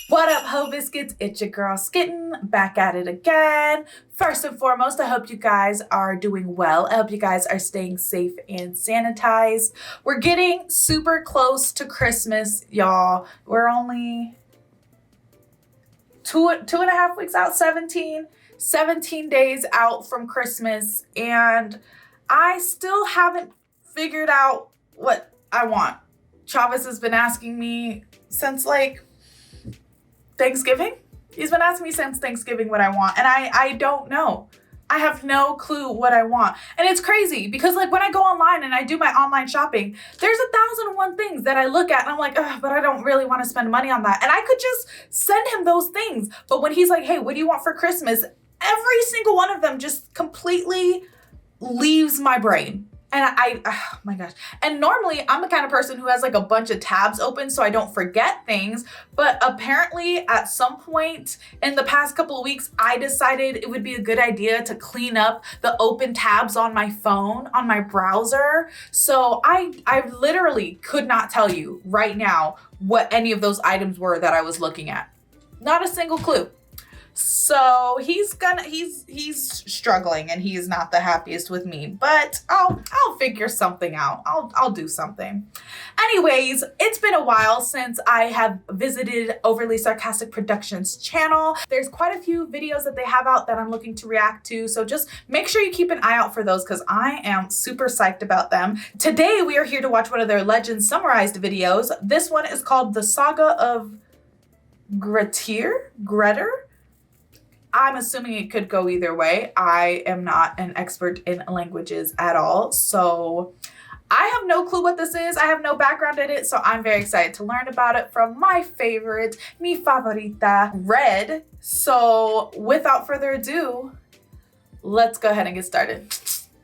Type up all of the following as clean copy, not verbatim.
What up, Ho Biscuits? It's your girl Skitten, back at it again. First and foremost, I hope you guys are doing well. I hope you guys are staying safe and sanitized. We're getting super close to Christmas, y'all. We're only two and a half weeks out, 17 days out from Christmas, and I still haven't figured out what I want. Chavez has been asking me since Thanksgiving? He's been asking me since Thanksgiving what I want, and I don't know. I have no clue what I want. And it's crazy because when I go online and I do my online shopping, there's 1,001 things that I look at and I'm like, but I don't really want to spend money on that. And I could just send him those things. But when he's like, hey, what do you want for Christmas? Every single one of them just completely leaves my brain. And oh my gosh. And normally I'm the kind of person who has a bunch of tabs open so I don't forget things. But apparently at some point in the past couple of weeks, I decided it would be a good idea to clean up the open tabs on my phone, on my browser. So I literally could not tell you right now what any of those items were that I was looking at. Not a single clue. So he's struggling and he is not the happiest with me, but I'll figure something out. I'll do something. Anyways, it's been a while since I have visited Overly Sarcastic Productions channel. There's quite a few videos that they have out that I'm looking to react to. So just make sure you keep an eye out for those because I am super psyched about them. Today, we are here to watch one of their Legends summarized videos. This one is called The Saga of Grettir? I'm assuming it could go either way. I am not an expert in languages at all, so I have no clue what this is. I have no background in it, so I'm very excited to learn about it from my favorite, mi favorita, Red. So without further ado, let's go ahead and get started.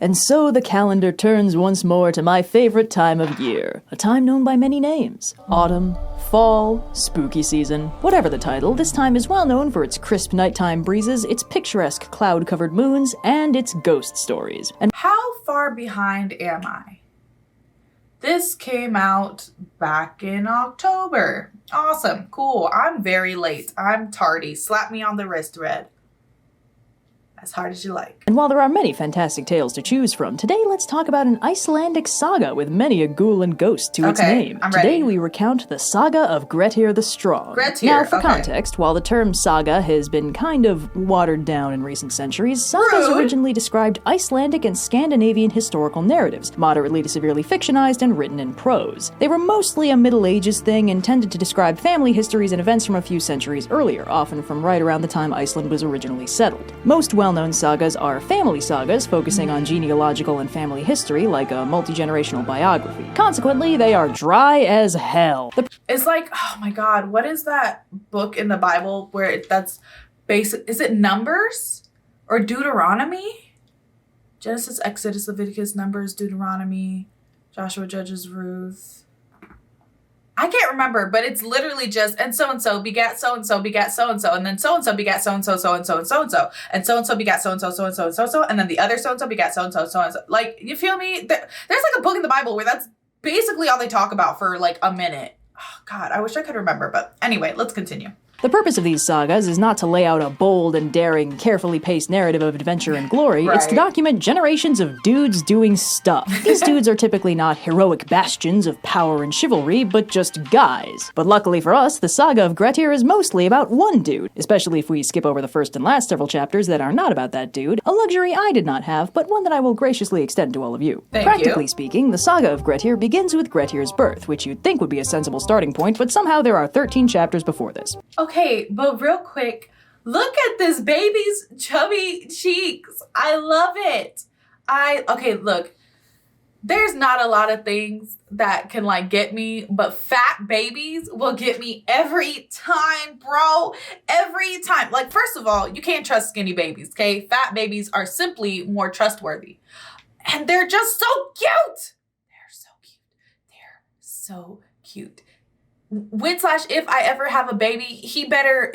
And so the calendar turns once more to my favorite time of year, a time known by many names. Autumn, fall, spooky season. Whatever the title, this time is well known for its crisp nighttime breezes, its picturesque cloud-covered moons, and its ghost stories. And how far behind am I? This came out back in October. Awesome, cool. I'm very late. I'm tardy. Slap me on the wrist, Red. As hard as you like. And while there are many fantastic tales to choose from, today let's talk about an Icelandic saga with many a ghoul and ghost to its name. Today we recount the Saga of Grettir the Strong. Now, for context, while the term saga has been kind of watered down in recent centuries, sagas originally described Icelandic and Scandinavian historical narratives, moderately to severely fictionized and written in prose. They were mostly a Middle Ages thing, intended to describe family histories and events from a few centuries earlier, often from right around the time Iceland was originally settled. Most well-known sagas are family sagas, focusing on genealogical and family history, like a multi-generational biography. Consequently, they are dry as hell. It's oh my god, what is that book in the Bible where that's basic? Is it Numbers or Deuteronomy? Genesis, Exodus, Leviticus, Numbers, Deuteronomy, Joshua, Judges, Ruth. I can't remember, but it's literally just, and so begat so-and-so begat so-and-so, and then so-and-so begat so-and-so, so-and-so, and so-and-so, and so-and-so begat so-and-so, so-and-so, and so-and-so, and then the other so-and-so begat so-and-so, so-and-so. You feel me? There's a book in the Bible where that's basically all they talk about for a minute. Oh God, I wish I could remember, but anyway, let's continue. The purpose of these sagas is not to lay out a bold and daring, carefully paced narrative of adventure and glory, It's to document generations of dudes doing stuff. These dudes are typically not heroic bastions of power and chivalry, but just guys. But luckily for us, the Saga of Grettir is mostly about one dude, especially if we skip over the first and last several chapters that are not about that dude, a luxury I did not have, but one that I will graciously extend to all of you. Practically speaking, the Saga of Grettir begins with Grettir's birth, which you'd think would be a sensible starting point, but somehow there are 13 chapters before this. Okay, but real quick, look at this baby's chubby cheeks. I love it. Okay, look, there's not a lot of things that can get me, but fat babies will get me every time, bro. Every time. First of all, you can't trust skinny babies, okay? Fat babies are simply more trustworthy. And they're just so cute. They're so cute. They're so cute. When/if I ever have a baby, he better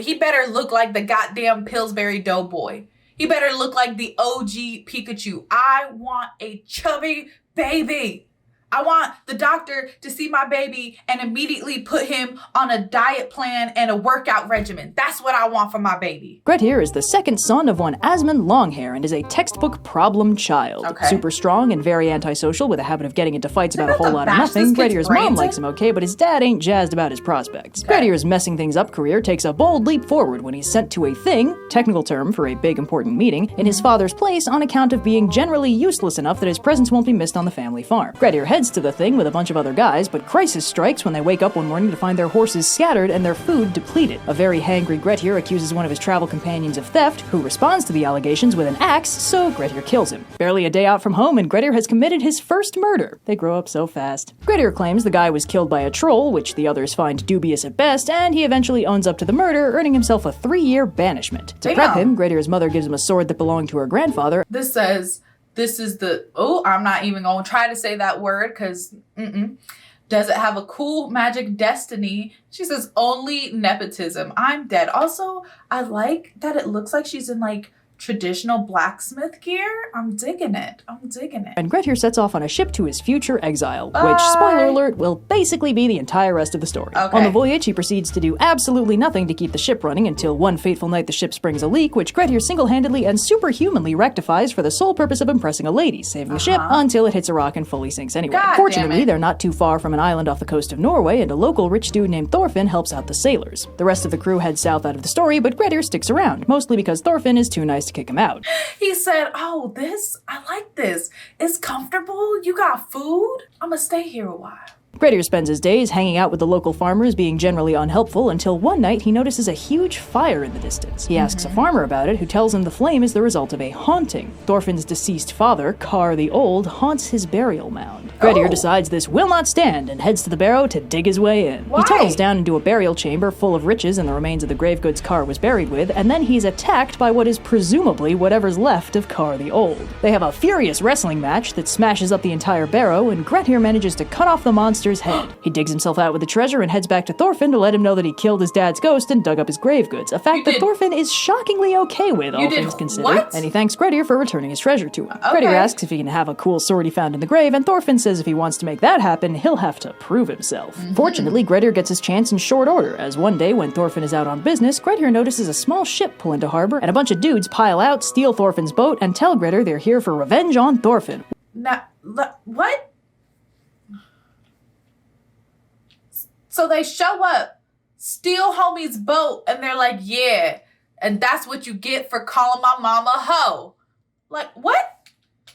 look like the goddamn Pillsbury Doughboy. He better look like the OG Pikachu. I want a chubby baby. I want the doctor to see my baby and immediately put him on a diet plan and a workout regimen. That's what I want for my baby. Grettir is the second son of one Asmund Longhair and is a textbook problem child. Okay. Super strong and very antisocial with a habit of getting into fights about a whole lot of nothing. Grettir's mom likes him okay, but his dad ain't jazzed about his prospects. Okay. Grettir's messing things up career takes a bold leap forward when he's sent to a thing, technical term for a big important meeting, in his father's place on account of being generally useless enough that his presence won't be missed on the family farm. Grettir heads to the thing with a bunch of other guys, but crisis strikes when they wake up one morning to find their horses scattered and their food depleted. A very hangry Grettir accuses one of his travel companions of theft, who responds to the allegations with an axe, so Grettir kills him. Barely a day out from home and Grettir has committed his first murder. They grow up so fast. Grettir claims the guy was killed by a troll, which the others find dubious at best, and he eventually owns up to the murder, earning himself a 3-year banishment. To prep him, Grettir's mother gives him a sword that belonged to her grandfather. This says, this is the, I'm not even going to try to say that word because, Does it have a cool magic destiny? She says, only nepotism. I'm dead. Also, I like that it looks like she's in like traditional blacksmith gear. I'm digging it. And Grettir sets off on a ship to his future exile, which, spoiler alert, will basically be the entire rest of the story. Okay. On the voyage, he proceeds to do absolutely nothing to keep the ship running until one fateful night the ship springs a leak, which Grettir single-handedly and superhumanly rectifies for the sole purpose of impressing a lady, saving the ship until it hits a rock and fully sinks anyway. Fortunately, they're not too far from an island off the coast of Norway, and a local rich dude named Thorfinn helps out the sailors. The rest of the crew heads south out of the story, but Grettir sticks around, mostly because Thorfinn is too nice to kick him out. He said, I like this. It's comfortable. You got food. I'm gonna stay here a while. Grettir spends his days hanging out with the local farmers, being generally unhelpful, until one night he notices a huge fire in the distance. He asks a farmer about it, who tells him the flame is the result of a haunting. Thorfinn's deceased father, Kar the Old, haunts his burial mound. Grettir decides this will not stand and heads to the barrow to dig his way in. Why? He tunnels down into a burial chamber full of riches and the remains of the grave goods Kar was buried with, and then he's attacked by what is presumably whatever's left of Kar the Old. They have a furious wrestling match that smashes up the entire barrow, and Grettir manages to cut off the monster's head. He digs himself out with the treasure and heads back to Thorfinn to let him know that he killed his dad's ghost and dug up his grave goods, a fact that Thorfinn is shockingly okay with, all things considered. And he thanks Grettir for returning his treasure to him. Grettir asks if he can have a cool sword he found in the grave, and Thorfinn says if he wants to make that happen, he'll have to prove himself. Fortunately, Grettir gets his chance in short order, as one day when Thorfinn is out on business, Grettir notices a small ship pull into harbor, and a bunch of dudes pile out, steal Thorfinn's boat, and tell Grettir they're here for revenge on Thorfinn. What? So they show up, steal homie's boat, and they're like, yeah, and that's what you get for calling my mama a hoe. Like, what?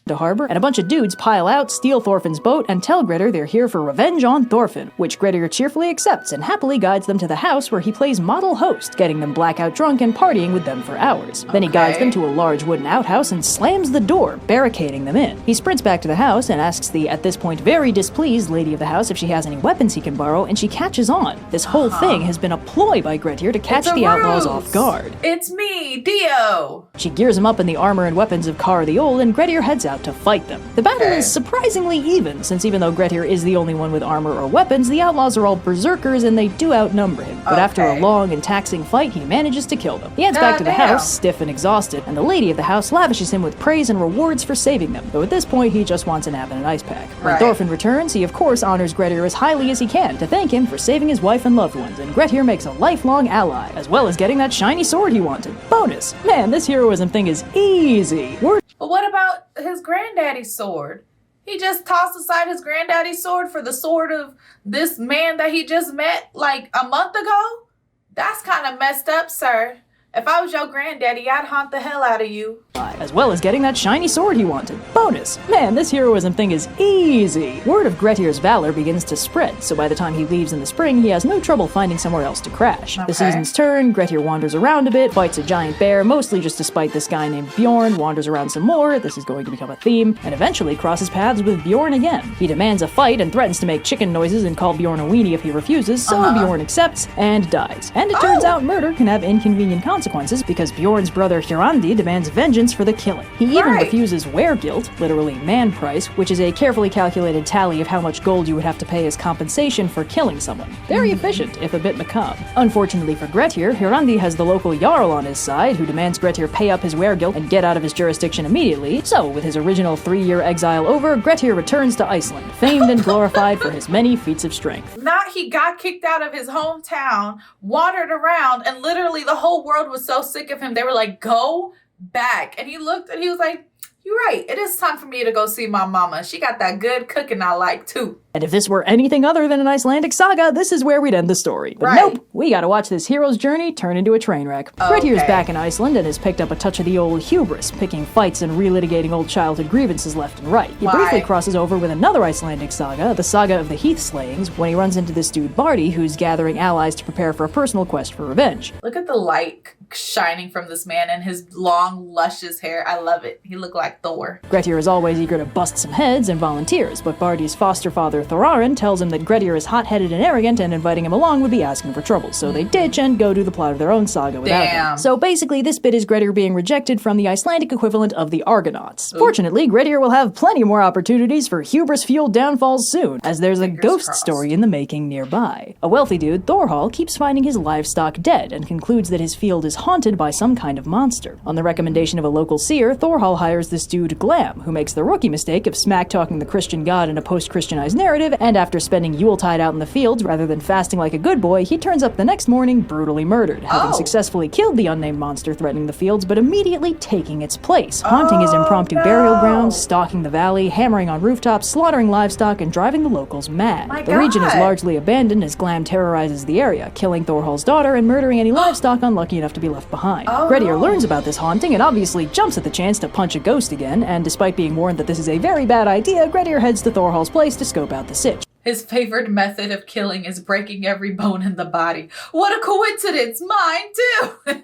To harbor, and a bunch of dudes pile out, steal Thorfinn's boat, and tell Grettir they're here for revenge on Thorfinn, which Grettir cheerfully accepts and happily guides them to the house where he plays model host, getting them blackout drunk and partying with them for hours. Then he guides them to a large wooden outhouse and slams the door, barricading them in. He sprints back to the house and asks the, at this point, very displeased lady of the house if she has any weapons he can borrow, and she catches on. This whole thing has been a ploy by Grettir to catch the outlaws off guard. It's me, Dio! She gears him up in the armor and weapons of Kar the Old, and Grettir heads out to fight them. The battle is surprisingly even, since even though Grettir is the only one with armor or weapons, the outlaws are all berserkers and they do outnumber him. But after a long and taxing fight, he manages to kill them. He heads back to the house, stiff and exhausted, and the lady of the house lavishes him with praise and rewards for saving them, though at this point he just wants a nap and an ice pack. When Thorfinn returns, he of course honors Grettir as highly as he can to thank him for saving his wife and loved ones, and Grettir makes a lifelong ally, as well as getting that shiny sword he wanted. Bonus! Man, this heroism thing is easy. But what about his granddaddy's sword? He just tossed aside his granddaddy's sword for the sword of this man that he just met like a month ago? That's kind of messed up, sir. If I was your granddaddy, I'd haunt the hell out of you. As well as getting that shiny sword he wanted. Bonus! Man, this heroism thing is easy. Word of Grettir's valor begins to spread, so by the time he leaves in the spring, he has no trouble finding somewhere else to crash. The seasons turn, Grettir wanders around a bit, fights a giant bear, mostly just to spite this guy named Bjorn, wanders around some more, this is going to become a theme, and eventually crosses paths with Bjorn again. He demands a fight and threatens to make chicken noises and call Bjorn a weenie if he refuses, so Bjorn accepts and dies. And it turns out murder can have inconvenient consequences. consequences because Bjorn's brother Hjörandi demands vengeance for the killing. He even refuses weregilt, literally man price, which is a carefully calculated tally of how much gold you would have to pay as compensation for killing someone. Very efficient, if a bit macabre. Unfortunately for Grettir, Hjörandi has the local Jarl on his side, who demands Grettir pay up his weregilt and get out of his jurisdiction immediately. So, with his original 3-year exile over, Grettir returns to Iceland, famed and glorified for his many feats of strength. Not he got kicked out of his hometown, wandered around, and literally the whole world was so sick of him, they were like, go back. And he looked and he was like, you're right. It is time for me to go see my mama. She got that good cooking I like, too. And if this were anything other than an Icelandic saga, this is where we'd end the story. But nope, we gotta watch this hero's journey turn into a train wreck. Grettir's back in Iceland and has picked up a touch of the old hubris, picking fights and relitigating old childhood grievances left and right. He briefly crosses over with another Icelandic saga, the Saga of the Heath Slayings, when he runs into this dude Bardi, who's gathering allies to prepare for a personal quest for revenge. Look at the light shining from this man and his long, luscious hair. I love it. He looked like Thor. Grettir is always eager to bust some heads and volunteers, but Bardi's foster father Thorarin tells him that Grettir is hot-headed and arrogant, and inviting him along would be asking for trouble, so they ditch and go do the plot of their own saga without him. So basically, this bit is Grettir being rejected from the Icelandic equivalent of the Argonauts. Fortunately, Grettir will have plenty more opportunities for hubris-fueled downfalls soon, as there's a ghost story in the making nearby. A wealthy dude, Thorhall, keeps finding his livestock dead, and concludes that his field is haunted by some kind of monster. On the recommendation of a local seer, Thorhall hires this dude Glam, who makes the rookie mistake of smack-talking the Christian god in a post-Christianized narrative, and after spending Yuletide out in the fields rather than fasting like a good boy, he turns up the next morning brutally murdered, having successfully killed the unnamed monster threatening the fields, but immediately taking its place, haunting his impromptu burial grounds, stalking the valley, hammering on rooftops, slaughtering livestock, and driving the locals mad. The region is largely abandoned as Glam terrorizes the area, killing Thorhall's daughter and murdering any livestock unlucky enough to be left behind. Grettir learns about this haunting and obviously jumps at the chance to punch a ghost again, and despite being warned that this is a very bad idea, Grettir heads to Thorhall's place to scope out the sitch. His favorite method of killing is breaking every bone in the body. What a coincidence! Mine too!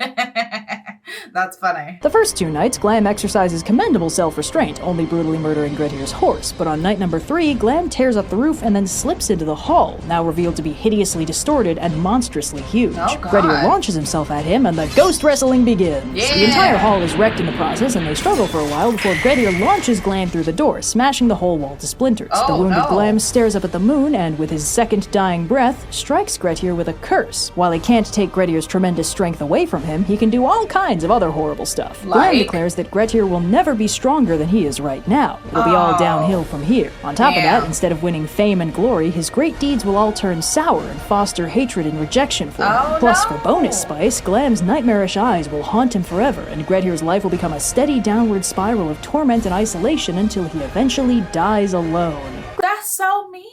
That's funny. The first 2 nights, Glam exercises commendable self-restraint, only brutally murdering Grettir's horse. But on night number 3, Glam tears up the roof and then slips into the hall, now revealed to be hideously distorted and monstrously huge. Grettir launches himself at him and the ghost wrestling begins. The entire hall is wrecked in the process and they struggle for a while before Grettir launches Glam through the door, smashing the whole wall to splinters. The wounded Glam stares up at the moon and, with his second dying breath, strikes Grettir with a curse. While he can't take Grettir's tremendous strength away from him, he can do all kinds of other horrible stuff. Glam declares that Grettir will never be stronger than he is right now. It'll be all downhill from here. On top of that, instead of winning fame and glory, his great deeds will all turn sour and foster hatred and rejection for him. Plus, for bonus spice, Glam's nightmarish eyes will haunt him forever, and Grettir's life will become a steady downward spiral of torment and isolation until he eventually dies alone. That's so mean.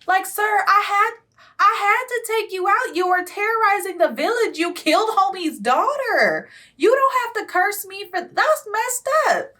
Like, sir, I had to take you out. You were terrorizing the village. You killed homie's daughter. You don't have to curse me for that's messed up.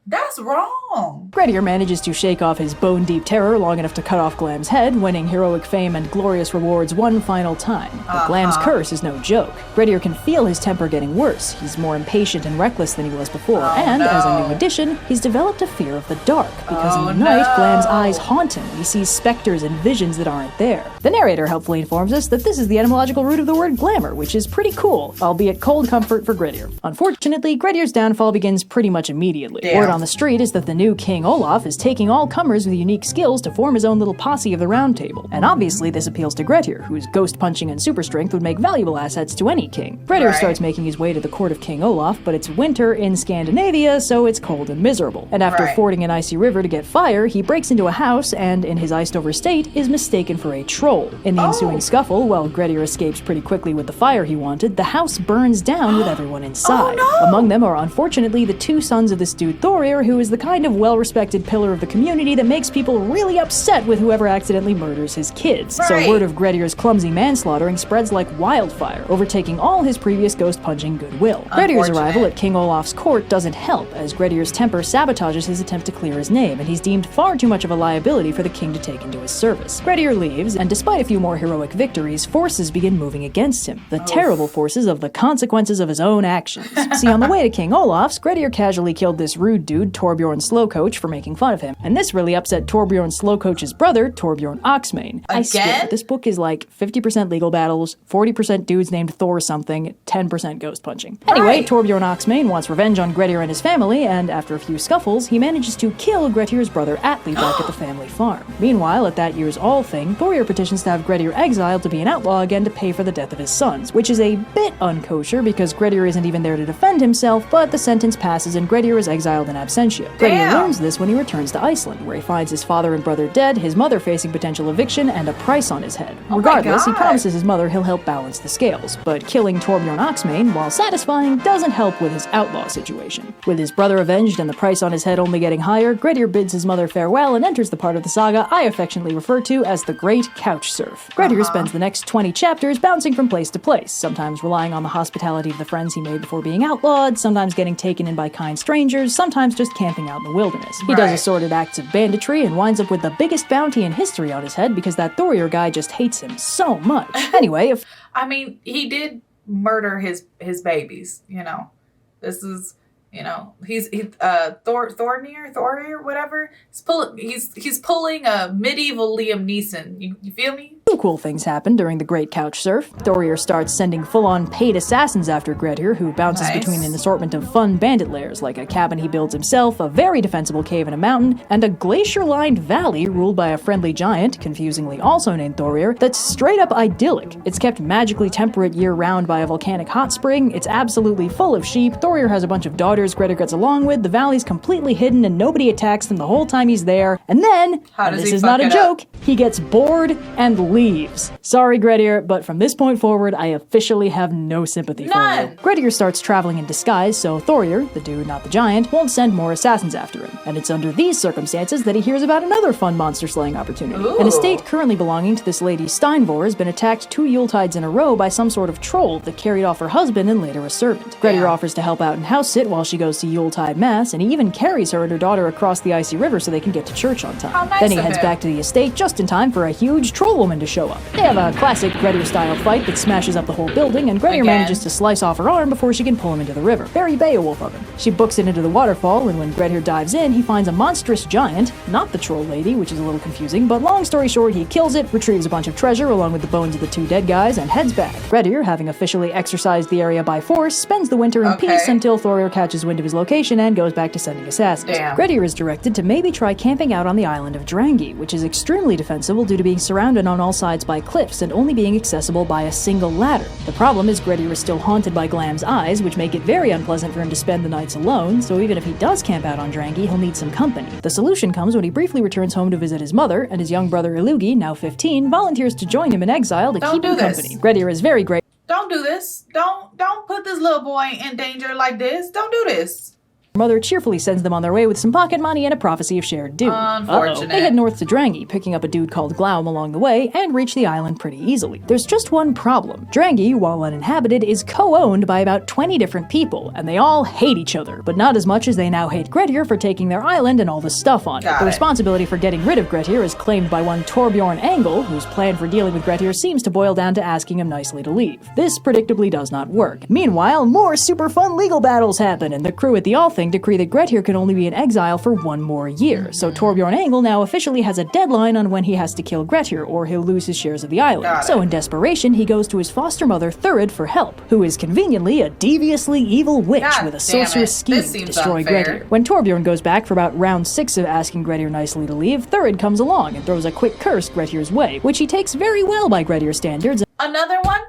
That's wrong. Grettir manages to shake off his bone-deep terror long enough to cut off Glam's head, winning heroic fame and glorious rewards one final time. But Glam's curse is no joke. Grettir can feel his temper getting worse. He's more impatient and reckless than he was before, and, as a new addition, he's developed a fear of the dark, because in the night, Glam's eyes haunt him. He sees specters and visions that aren't there. The narrator helpfully informs us that this is the etymological root of the word glamour, which is pretty cool, albeit cold comfort for Grettir. Unfortunately, Grettir's downfall begins pretty much immediately. Word on the street is that the new King Olaf is taking all comers with unique skills to form his own little posse of the Round Table. And obviously this appeals to Grettir, whose ghost punching and super strength would make valuable assets to any king. Grettir starts making his way to the court of King Olaf, but it's winter in Scandinavia, so it's cold and miserable. And after fording an icy river to get fire, he breaks into a house and, in his iced-over state, is mistaken for a troll. In the ensuing scuffle, while Grettir escapes pretty quickly with the fire he wanted, the house burns down with everyone inside. Among them are unfortunately the 2 sons of this dude Thorir, who is the kind of well-respected pillar of the community that makes people really upset with whoever accidentally murders his kids. So word of Grettir's clumsy manslaughtering spreads like wildfire, overtaking all his previous ghost-punching goodwill. Grettir's arrival at King Olaf's court doesn't help, as Grettir's temper sabotages his attempt to clear his name, and he's deemed far too much of a liability for the king to take into his service. Grettir leaves, and despite a few more heroic victories, forces begin moving against him. The terrible forces of the consequences of his own actions. See, on the way to King Olaf's, Grettir casually killed this rude dude dude, Torbjorn Slowcoach, for making fun of him. And this really upset Torbjorn Slowcoach's brother, Torbjorn Oxmane. I swear, this book is like 50% legal battles, 40% dudes named Thor something, 10% ghost punching. Anyway, Torbjorn Oxmane wants revenge on Grettir and his family, and after a few scuffles, he manages to kill Grettir's brother Atli back at the family farm. Meanwhile, at that year's All Thing, Thorir petitions to have Grettir exiled to be an outlaw again to pay for the death of his sons, which is a bit unkosher because Grettir isn't even there to defend himself, but the sentence passes and Grettir is exiled in absentia. Grettir learns this when he returns to Iceland, where he finds his father and brother dead, his mother facing potential eviction, and a price on his head. Regardless, he promises his mother he'll help balance the scales, but killing Torbjorn Oxmane, while satisfying, doesn't help with his outlaw situation. With his brother avenged and the price on his head only getting higher, Grettir bids his mother farewell and enters the part of the saga I affectionately refer to as the Great Couch Surf. Grettir spends the next 20 chapters bouncing from place to place, sometimes relying on the hospitality of the friends he made before being outlawed, sometimes getting taken in by kind strangers, sometimes just camping out in the wilderness. He does assorted acts of banditry and winds up with the biggest bounty in history on his head because that Thorir guy just hates him so much. Anyway, I mean, he did murder his babies, you know. This is, you know, Thorir, whatever. He's pulling a medieval Liam Neeson. You feel me? Two cool things happen during the Great Couch Surf. Thorir starts sending full-on paid assassins after Grettir, who bounces between an assortment of fun bandit lairs, like a cabin he builds himself, a very defensible cave in a mountain, and a glacier-lined valley ruled by a friendly giant, confusingly also named Thorir, that's straight up idyllic. It's kept magically temperate year-round by a volcanic hot spring, it's absolutely full of sheep, Thorir has a bunch of daughters Grettir gets along with, the valley's completely hidden and nobody attacks them the whole time he's there, and then, and this is not a joke, he gets bored and leaves. Sorry, Grettir, but from this point forward, I officially have no sympathy for you. Grettir starts traveling in disguise, so Thorir, the dude, not the giant, won't send more assassins after him. And it's under these circumstances that he hears about another fun monster-slaying opportunity. An estate currently belonging to this lady Steinvor has been attacked 2 Yuletides in a row by some sort of troll that carried off her husband and later a servant. Grettir offers to help out and house sit while she goes to Yuletide Mass, and he even carries her and her daughter across the icy river so they can get to church on time. Then he heads back to the estate just in time for a huge troll woman to show up. They have a classic Grettir-style fight that smashes up the whole building, and Grettir manages to slice off her arm before she can pull him into the river. Very Beowulf of him. She books it into the waterfall, and when Grettir dives in, he finds a monstrous giant, not the troll lady, which is a little confusing, but long story short, he kills it, retrieves a bunch of treasure along with the bones of the 2 dead guys, and heads back. Grettir, having officially exorcised the area by force, spends the winter in peace until Thorir catches wind of his location and goes back to sending assassins. Grettir is directed to maybe try camping out on the island of Drangi, which is extremely defensible due to being surrounded on all sides by cliffs and only being accessible by a single ladder. The problem is Grettir is still haunted by Glam's eyes, which make it very unpleasant for him to spend the nights alone, so even if he does camp out on Drangi, he'll need some company. The solution comes when he briefly returns home to visit his mother, and his young brother Illugi, now 15, volunteers to join him in exile to keep him company. Grettir is very great. Don't do this. Don't put this little boy in danger like this. Don't do this. Mother cheerfully sends them on their way with some pocket money and a prophecy of shared doom. Unfortunate. They head north to Drangi, picking up a dude called Glaum along the way, and reach the island pretty easily. There's just one problem. Drangi, while uninhabited, is co-owned by about 20 different people, and they all hate each other, but not as much as they now hate Grettir for taking their island and all the stuff on it. The responsibility for getting rid of Grettir is claimed by one Torbjorn Angle, whose plan for dealing with Grettir seems to boil down to asking him nicely to leave. This predictably does not work. Meanwhile, more super fun legal battles happen, and the crew at the All Thing decree that Grettir can only be in exile for 1 more year, so Torbjorn Angle now officially has a deadline on when he has to kill Grettir or he'll lose his shares of the island. So in desperation, he goes to his foster mother Thurid for help, who is conveniently a deviously evil witch with a sorcerous scheme to destroy Grettir. When Torbjorn goes back for about round 6 of asking Grettir nicely to leave, Thurid comes along and throws a quick curse Grettir's way, which he takes very well by Grettir's standards. Another one?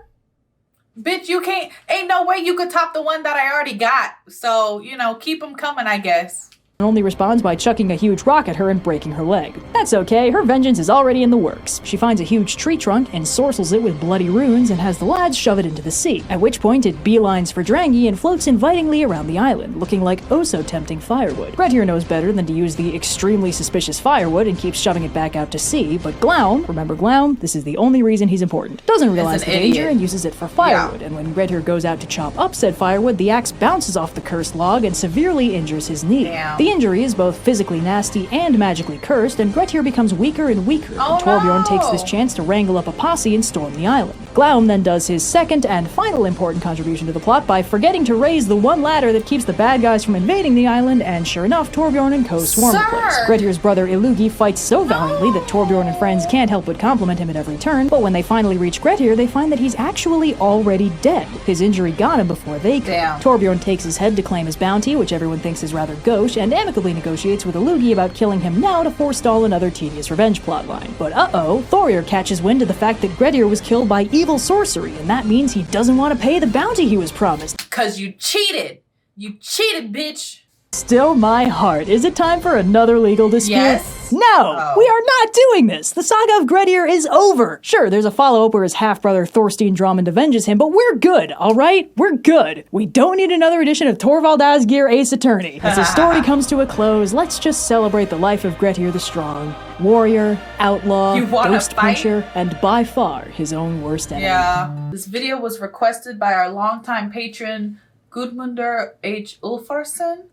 Bitch, you can't, ain't no way you could top the one that I already got. So, you know, keep them coming, I guess. Only responds by chucking a huge rock at her and breaking her leg. That's okay, her vengeance is already in the works. She finds a huge tree trunk and ensorcels it with bloody runes and has the lads shove it into the sea, at which point it beelines for Drangi and floats invitingly around the island, looking like oh so tempting firewood. Grettir knows better than to use the extremely suspicious firewood and keeps shoving it back out to sea, but Glaum, remember Glaum, this is the only reason he's important, doesn't realize the danger and uses it for firewood, and when Grettir goes out to chop up said firewood, the axe bounces off the cursed log and severely injures his knee. The injury is both physically nasty and magically cursed, and Grettir becomes weaker and weaker, and Torbjorn takes this chance to wrangle up a posse and storm the island. Glaum then does his second and final important contribution to the plot by forgetting to raise the one ladder that keeps the bad guys from invading the island, and sure enough, Torbjorn and co swarm the place. Grettir's brother Illugi fights so valiantly that Torbjorn and friends can't help but compliment him at every turn, but when they finally reach Grettir, they find that he's actually already dead. His injury got him before they could. Torbjorn takes his head to claim his bounty, which everyone thinks is rather gauche, and amicably negotiates with Illugi about killing him now to forestall another tedious revenge plotline. But uh-oh, Thorir catches wind of the fact that Grettir was killed by evil sorcery, and that means he doesn't want to pay the bounty he was promised. 'Cause you cheated! You cheated, bitch! Still my heart. Is it time for another legal dispute? Yes. No! We are not doing this! The saga of Grettir is over! Sure, there's a follow-up where his half-brother Thorstein Drummond avenges him, but we're good, alright? We're good. We don't need another edition of Torvald Asgeir Ace Attorney. As his story comes to a close, let's just celebrate the life of Grettir the Strong. Warrior, outlaw, ghost puncher, and by far his own worst enemy. Yeah. This video was requested by our longtime patron, Gudmundur H. Ulfarsson.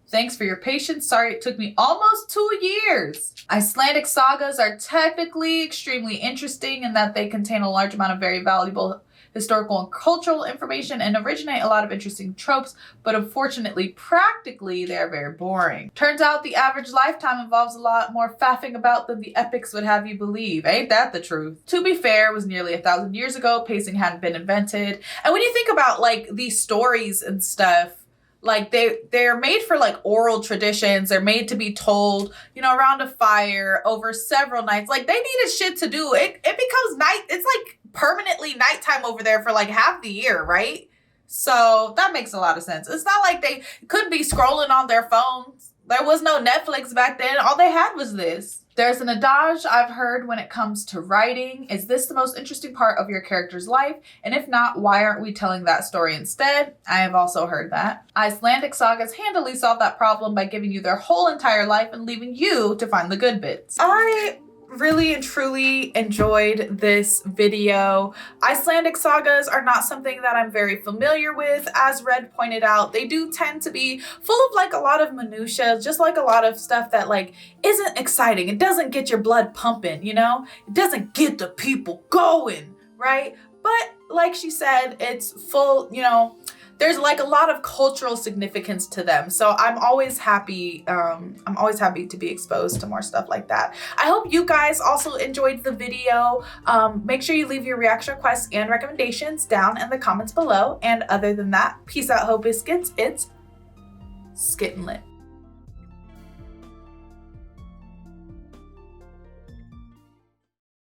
Thanks for your patience. Sorry it took me almost 2 years. Icelandic sagas are technically extremely interesting in that they contain a large amount of very valuable historical and cultural information and originate a lot of interesting tropes, but unfortunately, practically, they're very boring. Turns out the average lifetime involves a lot more faffing about than the epics would have you believe. Ain't that the truth? To be fair, it was nearly 1,000 years ago. Pacing hadn't been invented. And when you think about like these stories and stuff, like they're made for like oral traditions. They're made to be told, you know, around a fire over several nights. Like they needed shit to do. It becomes night. It's like permanently nighttime over there for like half the year, right? So that makes a lot of sense. It's not like they could be scrolling on their phones. There was no Netflix back then. All they had was this. There's an adage I've heard when it comes to writing. Is this the most interesting part of your character's life? And if not, why aren't we telling that story instead? I have also heard that. Icelandic sagas handily solve that problem by giving you their whole entire life and leaving you to find the good bits. I really and truly enjoyed this video. Icelandic sagas are not something that I'm very familiar with. As Red pointed out, they do tend to be full of like a lot of minutia, just like a lot of stuff that like isn't exciting. It doesn't get your blood pumping, you know? It doesn't get the people going, right? But like she said, it's full, you know, there's like a lot of cultural significance to them. So I'm always happy to be exposed to more stuff like that. I hope you guys also enjoyed the video. Make sure you leave your reaction requests and recommendations down in the comments below. And other than that, peace out, Hope Biscuits. It's Skittin' Lit.